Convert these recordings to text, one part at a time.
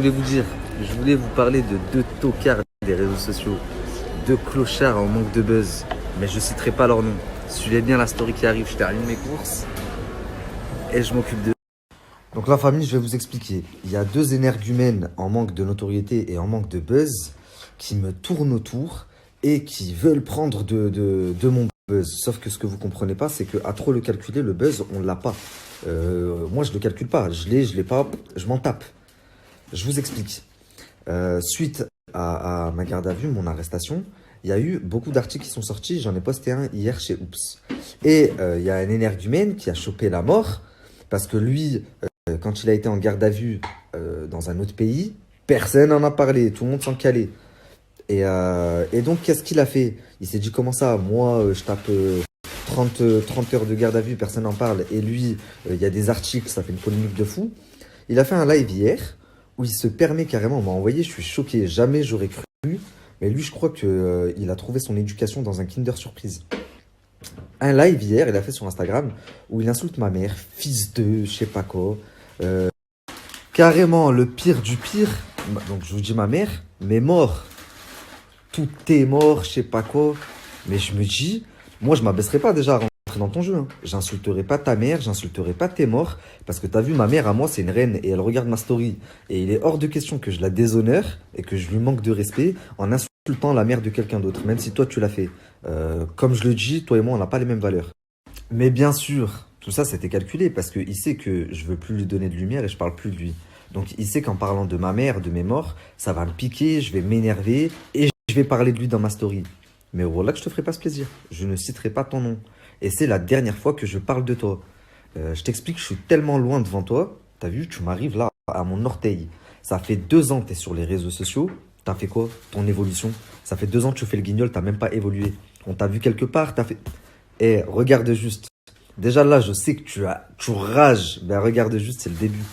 Je voulais vous parler de deux tocards des réseaux sociaux, deux clochards en manque de buzz, mais je citerai pas leur nom. Suivez bien la story qui arrive, je termine mes courses et je m'occupe de... Donc la famille, je vais vous expliquer. Il y a deux énergumènes en manque de notoriété et en manque de buzz qui me tournent autour et qui veulent prendre de mon buzz. Sauf que ce que vous comprenez pas, c'est qu'à trop le calculer, le buzz, on l'a pas. Moi, je le calcule pas. Je l'ai pas, je m'en tape. Je vous explique. Suite à ma garde à vue, mon arrestation, il y a eu beaucoup d'articles qui sont sortis. J'en ai posté un hier chez Oops. Et il y a un énergumène qui a chopé la mort parce que lui, quand il a été en garde à vue dans un autre pays, personne n'en a parlé. Tout le monde s'en calait. Et donc, qu'est-ce qu'il a fait? Il s'est dit comment ça? Moi, je tape 30 heures de garde à vue, personne n'en parle. Et lui, il y a des articles, ça fait une polémique de fou. Il a fait un live hier où il se permet carrément, on m'a envoyé, je suis choqué, jamais j'aurais cru. Mais lui, je crois que il a trouvé son éducation dans un Kinder Surprise. Un live hier, il a fait sur Instagram, où il insulte ma mère, fils de, je sais pas quoi. Carrément, le pire du pire. Donc, je vous dis ma mère, mais mort. Tout est mort, je sais pas quoi. Mais je me dis, moi, je m'abaisserai pas déjà à rentrer dans ton jeu. Hein. J'insulterai pas ta mère, j'insulterai pas tes morts. Parce que t'as vu, ma mère, à moi, c'est une reine et elle regarde ma story. Et il est hors de question que je la déshonore et que je lui manque de respect en insultant la mère de quelqu'un d'autre, même si toi, tu l'as fait. Comme je le dis, toi et moi, on n'a pas les mêmes valeurs. Mais bien sûr, tout ça, c'était calculé parce qu'il sait que je veux plus lui donner de lumière et je parle plus de lui. Donc, il sait qu'en parlant de ma mère, de mes morts, ça va me piquer, je vais m'énerver et je vais parler de lui dans ma story. Mais voilà que je te ferai pas ce plaisir. Je ne citerai pas ton nom. Et c'est la dernière fois que je parle de toi. Je t'explique, je suis tellement loin devant toi. T'as vu, tu m'arrives là, à mon orteil. Ça fait 2 ans que t'es sur les réseaux sociaux. T'as fait quoi? Ton évolution? Ça fait 2 ans que tu fais le guignol, t'as même pas évolué. On t'a vu quelque part, t'as fait... Eh, regarde juste. Déjà là, je sais que tu rages. Ben regarde juste, c'est le début.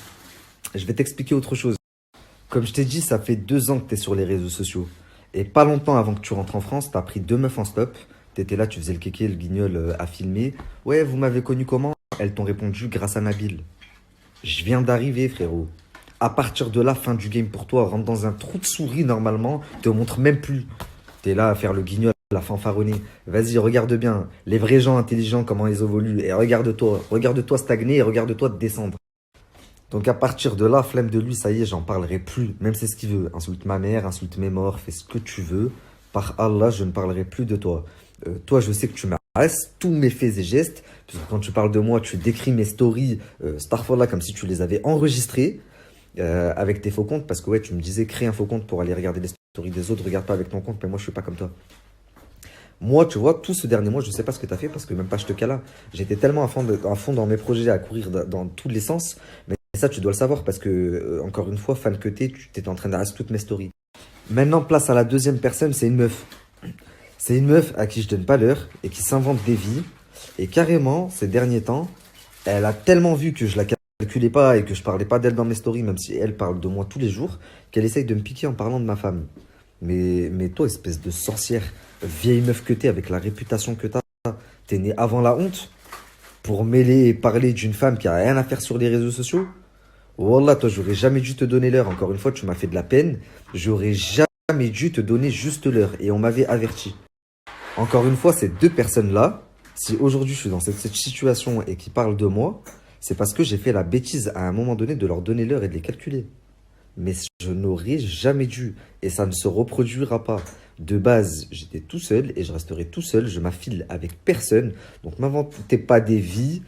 Je vais t'expliquer autre chose. Comme je t'ai dit, ça fait 2 ans que t'es sur les réseaux sociaux. Et pas longtemps avant que tu rentres en France, t'as pris 2 meufs en stop. T'étais là, tu faisais le kéké, le guignol à filmer. Ouais, vous m'avez connu comment? Elles t'ont répondu grâce à Nabil. Je viens d'arriver, frérot. À partir de là, fin du game pour toi. Rentre dans un trou de souris normalement. Te montre même plus. T'es là à faire le guignol, la fanfaronner. Vas-y, regarde bien. Les vrais gens intelligents, comment ils évoluent. Et regarde-toi. Regarde-toi stagner et regarde-toi descendre. Donc à partir de là, flemme de lui, ça y est, j'en parlerai plus. Même c'est ce qu'il veut. Insulte ma mère, insulte mes morts, fais ce que tu veux. Par Allah, je ne parlerai plus de toi. Toi, je sais que tu m'arrestes tous mes faits et gestes. Parce que quand tu parles de moi, tu décris mes stories, Starfall comme si tu les avais enregistrées avec tes faux comptes. Parce que ouais, tu me disais, crée un faux compte pour aller regarder les stories des autres. Regarde pas avec ton compte, mais moi, je suis pas comme toi. Moi, tu vois, tout ce dernier mois, je sais pas ce que tu as fait parce que même pas je te cala. J'étais tellement à fond dans mes projets, à courir dans tous les sens. Mais ça, tu dois le savoir parce que, encore une fois, fan que t'es, tu t'es en train d'arrêter toutes mes stories. Maintenant, place à la deuxième personne, c'est une meuf. C'est une meuf à qui je donne pas l'heure et qui s'invente des vies. Et carrément, ces derniers temps, elle a tellement vu que je la calculais pas et que je parlais pas d'elle dans mes stories, même si elle parle de moi tous les jours, qu'elle essaye de me piquer en parlant de ma femme. Mais toi, espèce de sorcière, vieille meuf que t'es, avec la réputation que t'es née avant la honte pour mêler et parler d'une femme qui a rien à faire sur les réseaux sociaux. Wallah, toi, j'aurais jamais dû te donner l'heure. Encore une fois, tu m'as fait de la peine. J'aurais jamais dû te donner juste l'heure. Et on m'avait averti. Encore une fois, ces deux personnes-là, si aujourd'hui je suis dans cette situation et qui parlent de moi, c'est parce que j'ai fait la bêtise à un moment donné de leur donner l'heure et de les calculer. Mais je n'aurais jamais dû. Et ça ne se reproduira pas. De base, j'étais tout seul et je resterai tout seul. Je m'affile avec personne. Donc, m'inventez pas des vies.